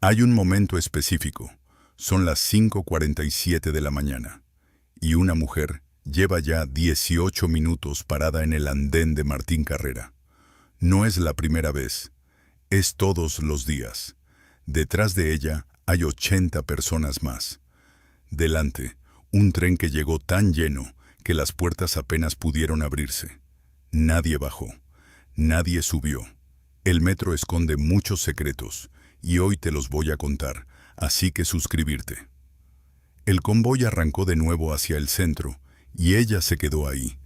Hay un momento específico. Son las 5:47 de la mañana. Y una mujer lleva ya 18 minutos parada en el andén de Martín Carrera. No es la primera vez. Es todos los días. Detrás de ella hay 80 personas más. Delante, un tren que llegó tan lleno que las puertas apenas pudieron abrirse. Nadie bajó. Nadie subió. El metro esconde muchos secretos y hoy te los voy a contar, así que suscribirte. El convoy arrancó de nuevo hacia el centro y ella se quedó ahí,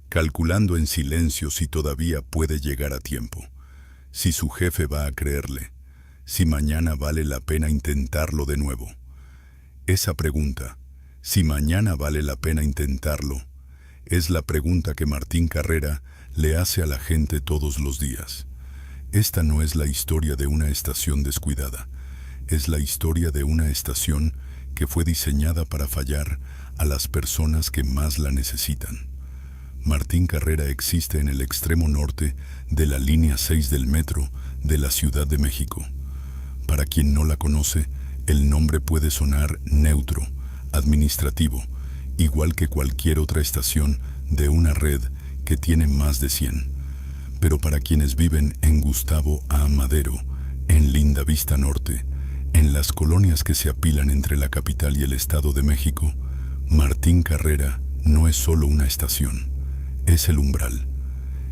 calculando en silencio si todavía puede llegar a tiempo, si su jefe va a creerle, si mañana vale la pena intentarlo de nuevo. Esa pregunta, si mañana vale la pena intentarlo, es la pregunta que Martín Carrera le hace a la gente todos los días. Esta no es la historia de una estación descuidada, es la historia de una estación que fue diseñada para fallar a las personas que más la necesitan. Martín Carrera existe en el extremo norte de la línea 6 del metro de la Ciudad de México. Para quien no la conoce, el nombre puede sonar neutro, administrativo, igual que cualquier otra estación de una red que tiene más de 100. Pero para quienes viven en Gustavo A. Madero, en Lindavista Norte, en las colonias que se apilan entre la capital y el Estado de México, Martín Carrera no es solo una estación, es el umbral,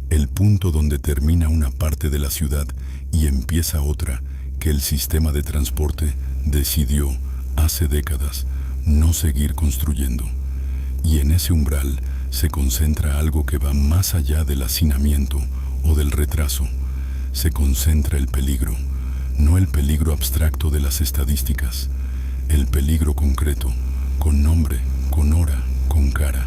el punto donde termina una parte de la ciudad y empieza otra que el sistema de transporte decidió, hace décadas, no seguir construyendo. Y en ese umbral se concentra algo que va más allá del hacinamiento o del retraso. Se concentra el peligro, no el peligro abstracto de las estadísticas, el peligro concreto, con nombre, con hora, con cara,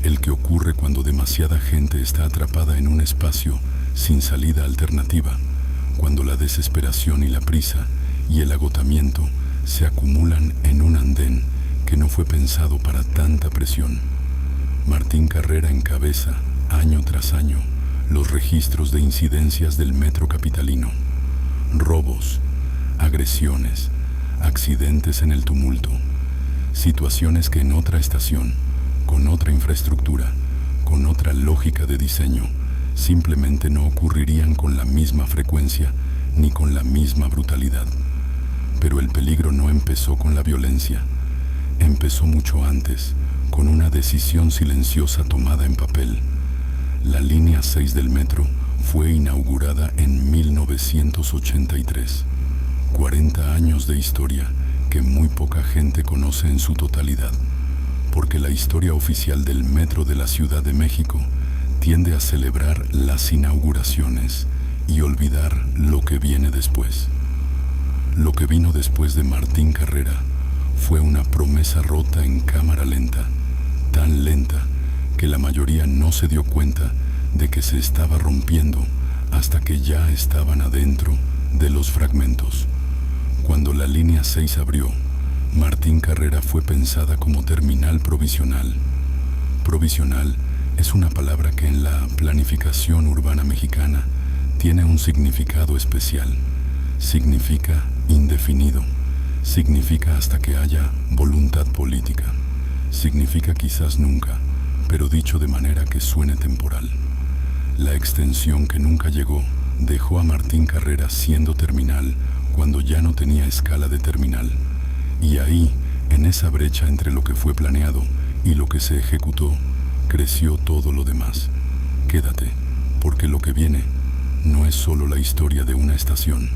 el que ocurre cuando demasiada gente está atrapada en un espacio sin salida alternativa, cuando la desesperación y la prisa y el agotamiento se acumulan en un andén que no fue pensado para tanta presión. Martín Carrera encabeza, año tras año, los registros de incidencias del metro capitalino. Robos, agresiones, accidentes en el tumulto, situaciones que en otra estación, con otra infraestructura, con otra lógica de diseño, simplemente no ocurrirían con la misma frecuencia ni con la misma brutalidad. Pero el peligro no empezó con la violencia, empezó mucho antes, con una decisión silenciosa tomada en papel. La línea 6 del metro fue inaugurada en 1983. 40 años de historia que muy poca gente conoce en su totalidad, porque la historia oficial del metro de la Ciudad de México tiende a celebrar las inauguraciones y olvidar lo que viene después. Lo que vino después de Martín Carrera fue una promesa rota en cámara lenta, tan lenta que la mayoría no se dio cuenta de que se estaba rompiendo hasta que ya estaban adentro de los fragmentos. Cuando la línea 6 abrió, Martín Carrera fue pensada como terminal provisional. Provisional es una palabra que en la planificación urbana mexicana tiene un significado especial. Significa indefinido, significa hasta que haya voluntad política, significa quizás nunca, pero dicho de manera que suene temporal. La extensión que nunca llegó dejó a Martín Carrera siendo terminal cuando ya no tenía escala de terminal. Y ahí, en esa brecha entre lo que fue planeado y lo que se ejecutó, creció todo lo demás. Quédate, porque lo que viene no es solo la historia de una estación,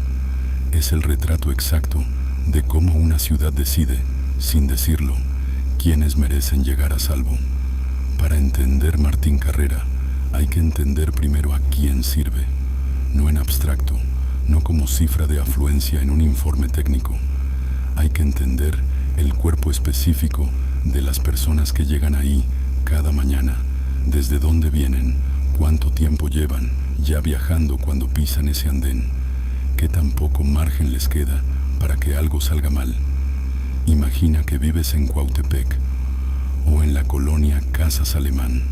es el retrato exacto de cómo una ciudad decide, sin decirlo, quiénes merecen llegar a salvo. Para entender Martín Carrera, hay que entender primero a quién sirve, no en abstracto, no como cifra de afluencia en un informe técnico. Hay que entender el cuerpo específico de las personas que llegan ahí cada mañana, desde dónde vienen, cuánto tiempo llevan ya viajando cuando pisan ese andén, qué tan poco margen les queda para que algo salga mal. Imagina que vives en Cuautepec, o en la colonia Casas Alemán,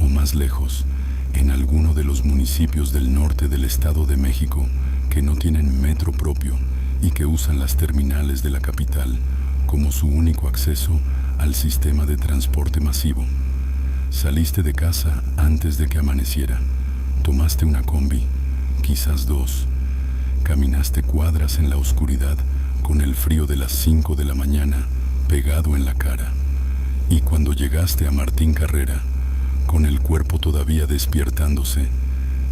o más lejos, en alguno de los municipios del norte del Estado de México que no tienen metro propio y que usan las terminales de la capital como su único acceso al sistema de transporte masivo. Saliste de casa antes de que amaneciera, tomaste una combi, quizás dos, caminaste cuadras en la oscuridad con el frío de las 5 de la mañana pegado en la cara, y cuando llegaste a Martín Carrera, con el cuerpo todavía despiertándose,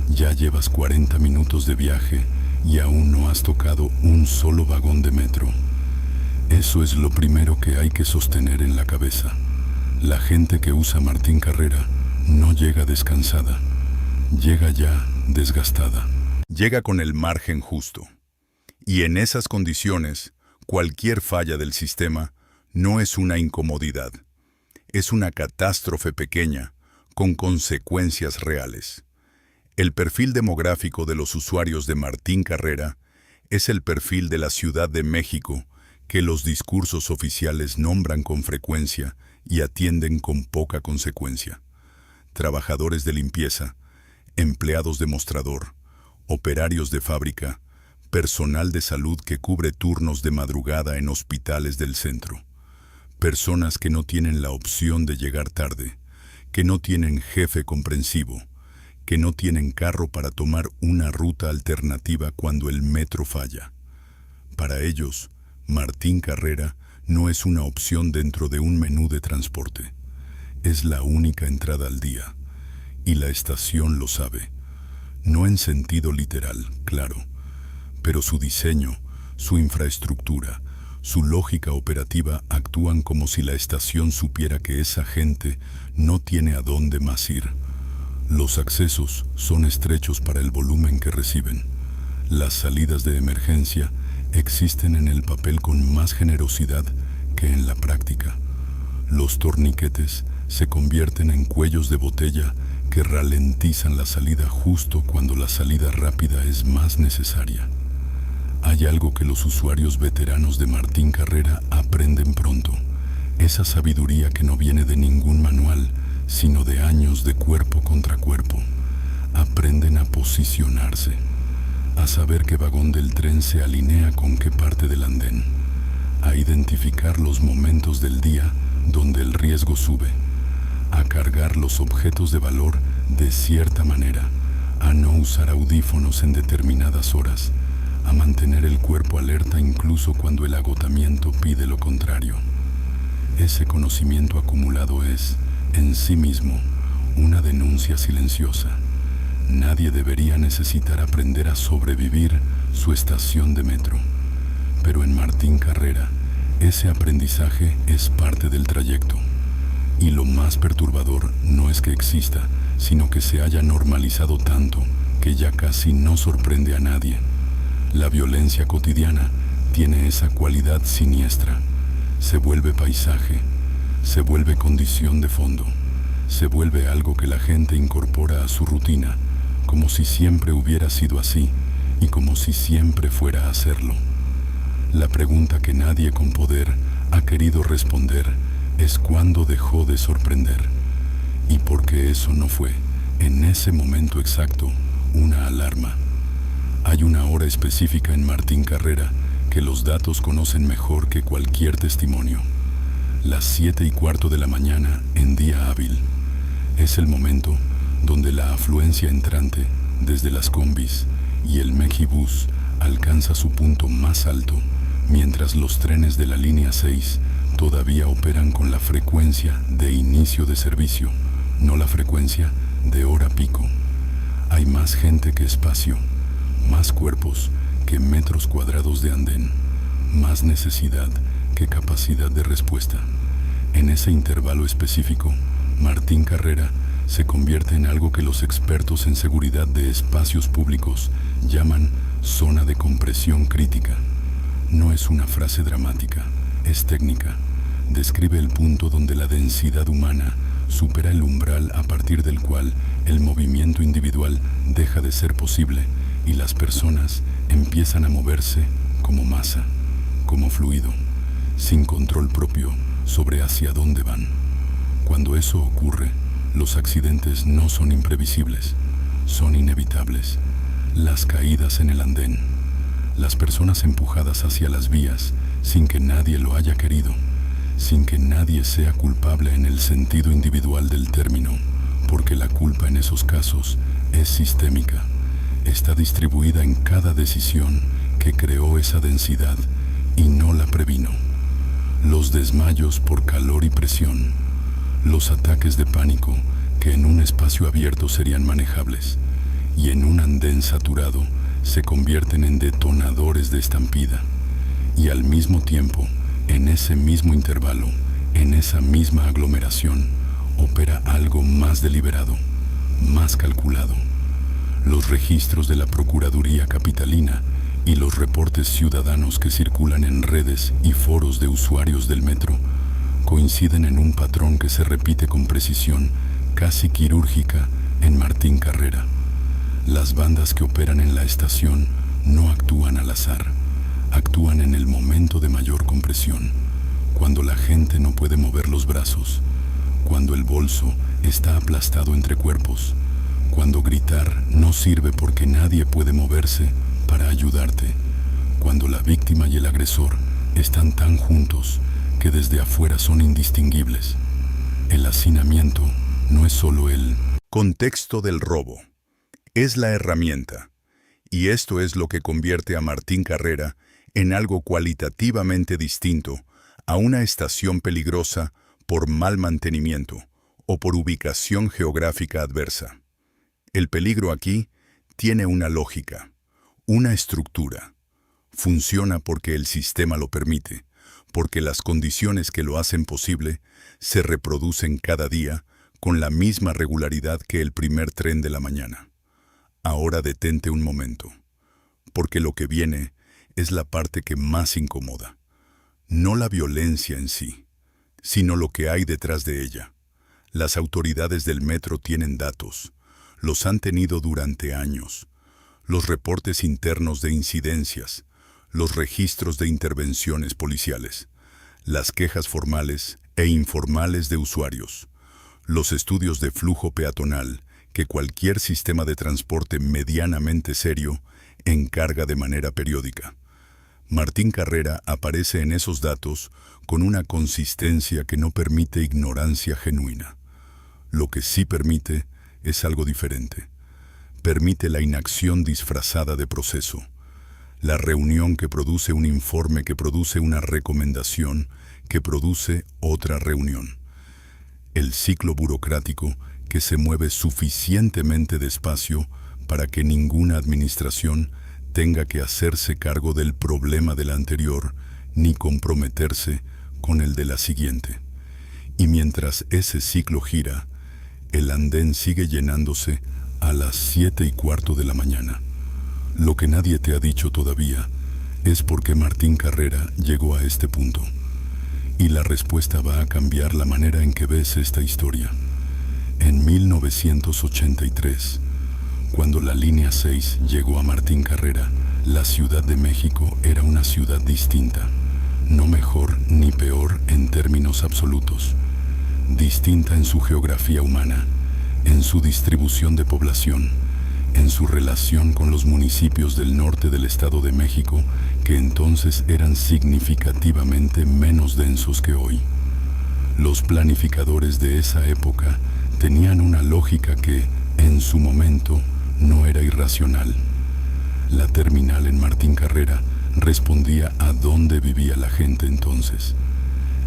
ya llevas 40 minutos de viaje y aún no has tocado un solo vagón de metro. Eso es lo primero que hay que sostener en la cabeza. La gente que usa Martín Carrera no llega descansada, llega ya desgastada. Llega con el margen justo. Y en esas condiciones, cualquier falla del sistema no es una incomodidad, es una catástrofe pequeña con consecuencias reales. El perfil demográfico de los usuarios de Martín Carrera es el perfil de la Ciudad de México que los discursos oficiales nombran con frecuencia y atienden con poca consecuencia. Trabajadores de limpieza, empleados de mostrador, operarios de fábrica, personal de salud que cubre turnos de madrugada en hospitales del centro. Personas que no tienen la opción de llegar tarde, que no tienen jefe comprensivo, que no tienen carro para tomar una ruta alternativa cuando el metro falla. Para ellos, Martín Carrera no es una opción dentro de un menú de transporte. Es la única entrada al día, y la estación lo sabe. No en sentido literal, claro, pero su diseño, su infraestructura, su lógica operativa actúan como si la estación supiera que esa gente no tiene a dónde más ir. Los accesos son estrechos para el volumen que reciben. Las salidas de emergencia existen en el papel con más generosidad que en la práctica. Los torniquetes se convierten en cuellos de botella que ralentizan la salida justo cuando la salida rápida es más necesaria. Hay algo que los usuarios veteranos de Martín Carrera aprenden pronto. Esa sabiduría que no viene de ningún manual, sino de años de cuerpo contra cuerpo. Aprenden a posicionarse, a saber qué vagón del tren se alinea con qué parte del andén, a identificar los momentos del día donde el riesgo sube, a cargar los objetos de valor de cierta manera, a no usar audífonos en determinadas horas, a mantener el cuerpo alerta incluso cuando el agotamiento pide lo contrario. Ese conocimiento acumulado es, en sí mismo, una denuncia silenciosa. Nadie debería necesitar aprender a sobrevivir su estación de metro. Pero en Martín Carrera, ese aprendizaje es parte del trayecto. Y lo más perturbador no es que exista, sino que se haya normalizado tanto que ya casi no sorprende a nadie. La violencia cotidiana tiene esa cualidad siniestra. Se vuelve paisaje, se vuelve condición de fondo, se vuelve algo que la gente incorpora a su rutina, como si siempre hubiera sido así y como si siempre fuera a hacerlo. La pregunta que nadie con poder ha querido responder es cuándo dejó de sorprender, y por qué eso no fue, en ese momento exacto, una alarma. Hay una hora específica en Martín Carrera que los datos conocen mejor que cualquier testimonio. Las 7:15 de la mañana en día hábil. Es el momento donde la afluencia entrante desde las combis y el Mejibus alcanza su punto más alto, mientras los trenes de la línea 6 todavía operan con la frecuencia de inicio de servicio, no la frecuencia de hora pico. Hay más gente que espacio, más cuerpos que metros cuadrados de andén, más necesidad que capacidad de respuesta. En ese intervalo específico, Martín Carrera se convierte en algo que los expertos en seguridad de espacios públicos llaman zona de compresión crítica. No es una frase dramática, es técnica. Describe el punto donde la densidad humana supera el umbral a partir del cual el movimiento individual deja de ser posible y las personas empiezan a moverse como masa, como fluido, sin control propio sobre hacia dónde van. Cuando eso ocurre, los accidentes no son imprevisibles, son inevitables. Las caídas en el andén, las personas empujadas hacia las vías sin que nadie lo haya querido, sin que nadie sea culpable en el sentido individual del término, porque la culpa en esos casos es sistémica, está distribuida en cada decisión que creó esa densidad y no la previno. Los desmayos por calor y presión, los ataques de pánico que en un espacio abierto serían manejables y en un andén saturado se convierten en detonadores de estampida, y al mismo tiempo, en ese mismo intervalo, en esa misma aglomeración, opera algo más deliberado, más calculado. Los registros de la Procuraduría Capitalina y los reportes ciudadanos que circulan en redes y foros de usuarios del metro coinciden en un patrón que se repite con precisión casi quirúrgica en Martín Carrera. Las bandas que operan en la estación no actúan al azar, actúan en el momento de mayor compresión, cuando la gente no puede mover los brazos, cuando el bolso está aplastado entre cuerpos, cuando gritar no sirve porque nadie puede moverse para ayudarte, cuando la víctima y el agresor están tan juntos que desde afuera son indistinguibles. El hacinamiento no es solo el contexto del robo, es la herramienta, y esto es lo que convierte a Martín Carrera en algo cualitativamente distinto a una estación peligrosa por mal mantenimiento o por ubicación geográfica adversa. El peligro aquí tiene una lógica, una estructura. Funciona porque el sistema lo permite, porque las condiciones que lo hacen posible se reproducen cada día con la misma regularidad que el primer tren de la mañana. Ahora detente un momento, porque lo que viene es la parte que más incomoda. No la violencia en sí, sino lo que hay detrás de ella. Las autoridades del metro tienen datos, los han tenido durante años. Los reportes internos de incidencias, los registros de intervenciones policiales, las quejas formales e informales de usuarios, los estudios de flujo peatonal que cualquier sistema de transporte medianamente serio encarga de manera periódica. Martín Carrera aparece en esos datos con una consistencia que no permite ignorancia genuina. Lo que sí permite es algo diferente. Permite la inacción disfrazada de proceso, la reunión que produce un informe, que produce una recomendación, que produce otra reunión. El ciclo burocrático que se mueve suficientemente despacio para que ninguna administración tenga que hacerse cargo del problema de la anterior ni comprometerse con el de la siguiente. Y mientras ese ciclo gira, el andén sigue llenándose a las 7:15 de la mañana. Lo que nadie te ha dicho todavía es por qué Martín Carrera llegó a este punto. Y la respuesta va a cambiar la manera en que ves esta historia. En 1983, cuando la línea 6 llegó a Martín Carrera, la Ciudad de México era una ciudad distinta, no mejor ni peor en términos absolutos, distinta en su geografía humana, en su distribución de población, en su relación con los municipios del norte del Estado de México, que entonces eran significativamente menos densos que hoy. Los planificadores de esa época tenían una lógica que, en su momento, no era irracional. La terminal en Martín Carrera respondía a dónde vivía la gente entonces.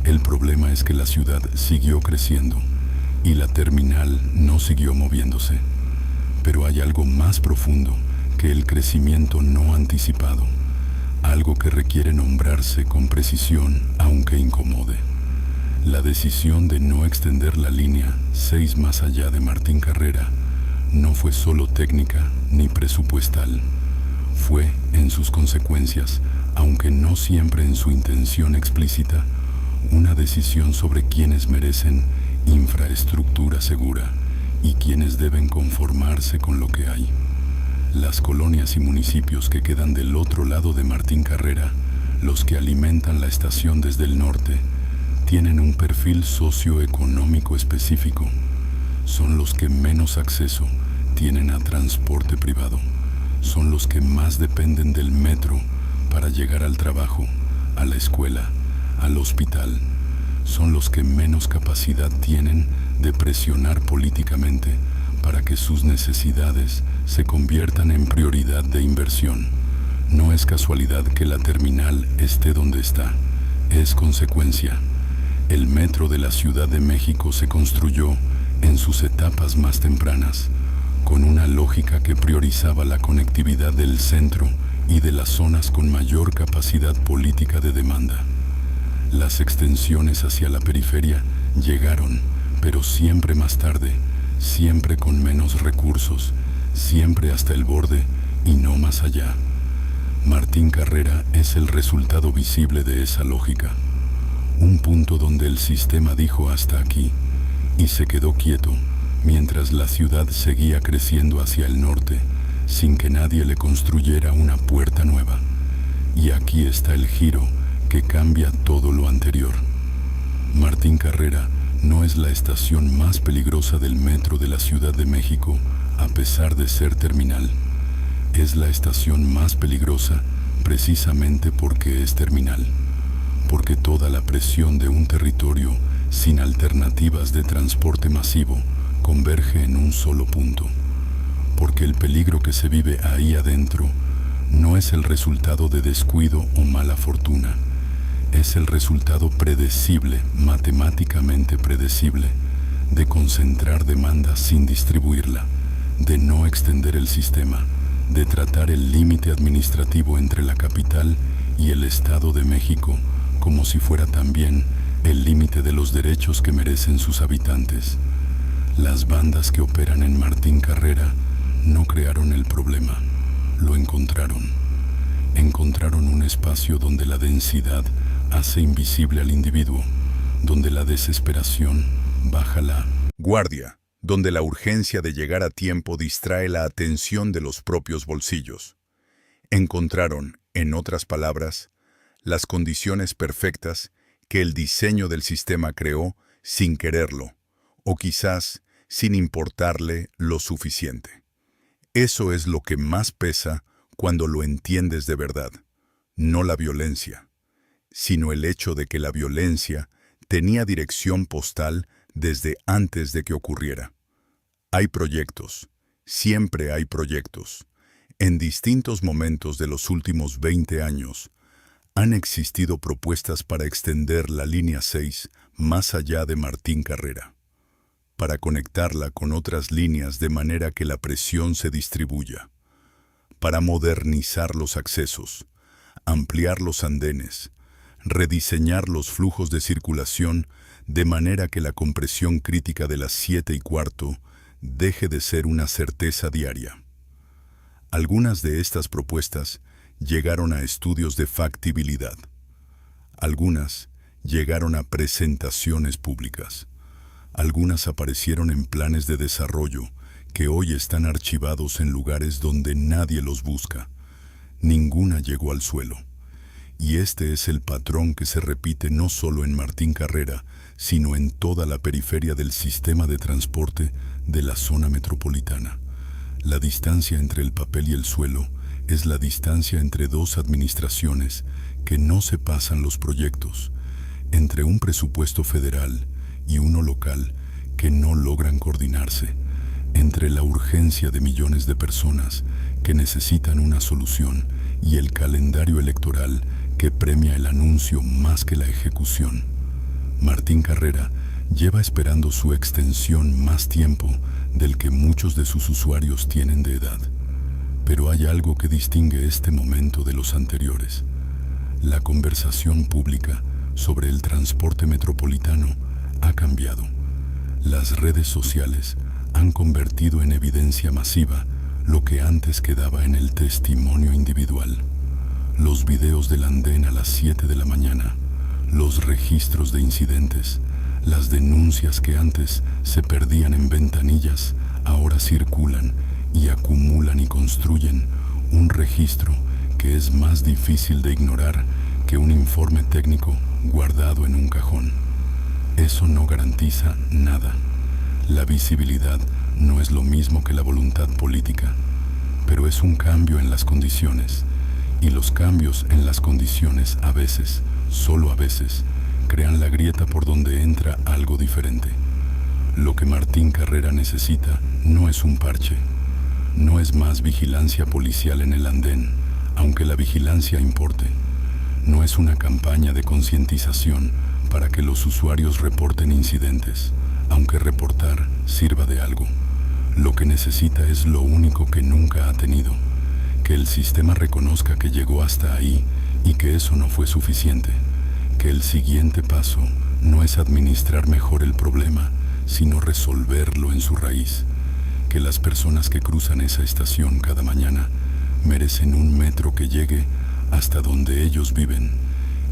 El problema es que la ciudad siguió creciendo y la terminal no siguió moviéndose. Pero hay algo más profundo que el crecimiento no anticipado, algo que requiere nombrarse con precisión aunque incomode. La decisión de no extender la línea 6 más allá de Martín Carrera no fue solo técnica ni presupuestal. Fue, en sus consecuencias, aunque no siempre en su intención explícita, una decisión sobre quienes merecen infraestructura segura y quienes deben conformarse con lo que hay. Las colonias y municipios que quedan del otro lado de Martín Carrera, los que alimentan la estación desde el norte, tienen un perfil socioeconómico específico. Son los que menos acceso tienen a transporte privado. Son los que más dependen del metro para llegar al trabajo, a la escuela, al hospital. Son los que menos capacidad tienen de presionar políticamente para que sus necesidades se conviertan en prioridad de inversión. No es casualidad que la terminal esté donde está, es consecuencia. El metro de la Ciudad de México se construyó en sus etapas más tempranas, con una lógica que priorizaba la conectividad del centro y de las zonas con mayor capacidad política de demanda. Las extensiones hacia la periferia llegaron, pero siempre más tarde, siempre con menos recursos, siempre hasta el borde y no más allá. Martín Carrera es el resultado visible de esa lógica. Un punto donde el sistema dijo hasta aquí y se quedó quieto mientras la ciudad seguía creciendo hacia el norte sin que nadie le construyera una puerta nueva. Y aquí está el giro que cambia todo lo anterior. Martín Carrera no es la estación más peligrosa del metro de la Ciudad de México, a pesar de ser terminal. Es la estación más peligrosa precisamente porque es terminal, porque toda la presión de un territorio sin alternativas de transporte masivo converge en un solo punto, porque el peligro que se vive ahí adentro no es el resultado de descuido o mala fortuna, es el resultado predecible, matemáticamente predecible, de concentrar demanda sin distribuirla, de no extender el sistema, de tratar el límite administrativo entre la capital y el Estado de México como si fuera también el límite de los derechos que merecen sus habitantes. Las bandas que operan en Martín Carrera no crearon el problema, lo encontraron. Encontraron un espacio donde la densidad hace invisible al individuo, donde la desesperación baja la guardia, donde la urgencia de llegar a tiempo distrae la atención de los propios bolsillos. Encontraron, en otras palabras, las condiciones perfectas que el diseño del sistema creó sin quererlo, o quizás sin importarle lo suficiente. Eso es lo que más pesa cuando lo entiendes de verdad, no la violencia, sino el hecho de que la violencia tenía dirección postal desde antes de que ocurriera. Hay proyectos, siempre hay proyectos. En distintos momentos de los últimos 20 años, han existido propuestas para extender la línea 6 más allá de Martín Carrera, para conectarla con otras líneas de manera que la presión se distribuya, para modernizar los accesos, ampliar los andenes, rediseñar los flujos de circulación de manera que la compresión crítica de las 7:15 deje de ser una certeza diaria. Algunas de estas propuestas llegaron a estudios de factibilidad. Algunas llegaron a presentaciones públicas. Algunas aparecieron en planes de desarrollo que hoy están archivados en lugares donde nadie los busca. Ninguna llegó al suelo. Y este es el patrón que se repite no solo en Martín Carrera, sino en toda la periferia del sistema de transporte de la zona metropolitana. La distancia entre el papel y el suelo es la distancia entre dos administraciones que no se pasan los proyectos, entre un presupuesto federal y uno local que no logran coordinarse, entre la urgencia de millones de personas que necesitan una solución y el calendario electoral que premia el anuncio más que la ejecución. Martín Carrera lleva esperando su extensión más tiempo del que muchos de sus usuarios tienen de edad. Pero hay algo que distingue este momento de los anteriores. La conversación pública sobre el transporte metropolitano ha cambiado. Las redes sociales han convertido en evidencia masiva lo que antes quedaba en el testimonio individual. Los videos del andén a las 7 de la mañana, los registros de incidentes, las denuncias que antes se perdían en ventanillas, ahora circulan y acumulan y construyen un registro que es más difícil de ignorar que un informe técnico guardado en un cajón. Eso no garantiza nada. La visibilidad no es lo mismo que la voluntad política, pero es un cambio en las condiciones, Y los cambios en las condiciones a veces, solo a veces, crean la grieta por donde entra algo diferente. Lo que Martín Carrera necesita no es un parche, no es más vigilancia policial en el andén, aunque la vigilancia importe. No es una campaña de concientización para que los usuarios reporten incidentes, aunque reportar sirva de algo. Lo que necesita es lo único que nunca ha tenido, que el sistema reconozca que llegó hasta ahí y que eso no fue suficiente, que el siguiente paso no es administrar mejor el problema, sino resolverlo en su raíz, que las personas que cruzan esa estación cada mañana merecen un metro que llegue hasta donde ellos viven,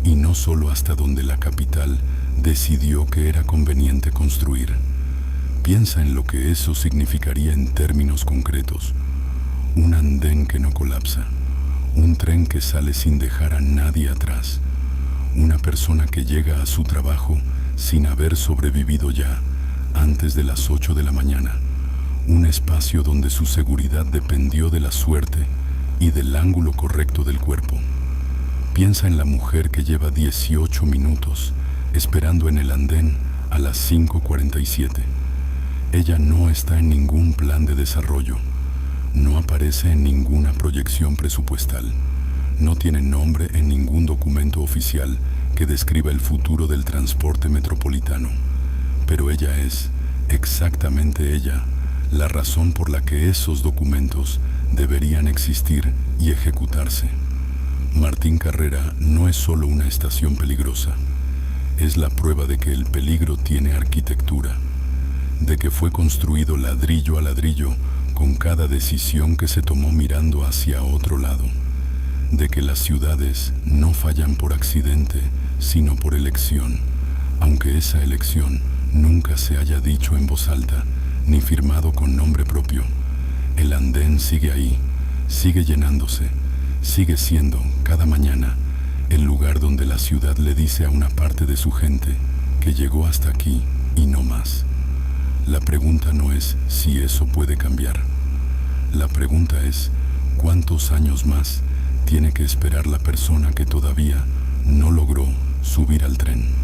y no solo hasta donde la capital decidió que era conveniente construir. Piensa en lo que eso significaría en términos concretos. Un andén que no colapsa, un tren que sale sin dejar a nadie atrás, una persona que llega a su trabajo sin haber sobrevivido ya antes de las 8 de la mañana, un espacio donde su seguridad dependió de la suerte y del ángulo correcto del cuerpo. Piensa en la mujer que lleva 18 minutos esperando en el andén a las 5:47. Ella no está en ningún plan de desarrollo, no aparece en ninguna proyección presupuestal, no tiene nombre en ningún documento oficial que describa el futuro del transporte metropolitano, pero ella es, exactamente ella, la razón por la que esos documentos deberían existir y ejecutarse. Martín Carrera no es solo una estación peligrosa, es la prueba de que el peligro tiene arquitectura, de que fue construido ladrillo a ladrillo con cada decisión que se tomó mirando hacia otro lado, de que las ciudades no fallan por accidente, sino por elección, aunque esa elección nunca se haya dicho en voz alta, ni firmado con nombre propio. El andén sigue ahí, sigue llenándose, sigue siendo, cada mañana, el lugar donde la ciudad le dice a una parte de su gente que llegó hasta aquí y no más. La pregunta no es si eso puede cambiar. La pregunta es, ¿cuántos años más tiene que esperar la persona que todavía no logró subir al tren?